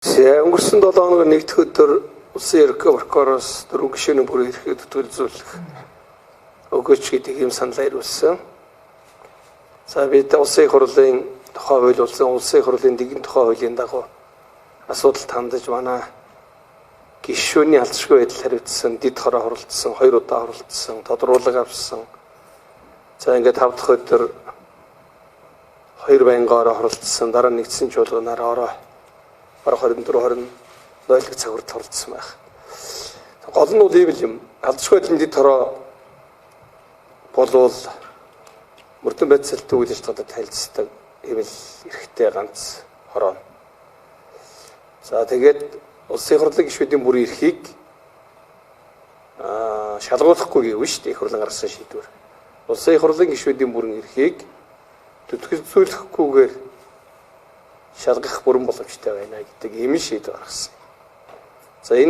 Өнгөрсөн 7 хоног нэгдүгээр өдөр Улсын ерөнхий прокуроос 4 гишүүний бүрийн эрхийг төтөлзүүлэх өгөөч гэдэг юм саналаа ирүүлсэн. За бид Улсын их хурлын тухай хууль болсон Улсын их хурлын нэгэн тухай хуулийн дагуу асуудалд хандаж манай гишүүний алзшгүй байдал хариуцсан, дид хороо хуралдсан, 2 удаа хуралдсан, тодруулаг авсан. За ингээд 5 дахь өдөр 2 байнгаараа хуралдсан, дараа нэгдсэн чуулганаар ороо бараг 24-20 нойлог цагуурт хуралдсан байх. Гол нь үл ивэл юм. Алзшгүй байдлын дид хороо болвол мөрдөн байцаалт үйл ажиллагаатай танилцдаг ивэл эрхтэй ганц хороо. За тэгээд Улсын их хурлын гишүүдийн бүрийн эрхийг шалгуулахгүй гэв шүү дээ. Их хурлын гаргасан шийдвэр. Улсын их хурлын гишүүдийн бүрийн эрхийг төтгөлзүүлэхгүйгээр шалгах бүрэн боломжтой байна гэдэг ийм шийдвэр гаргасан. За энэ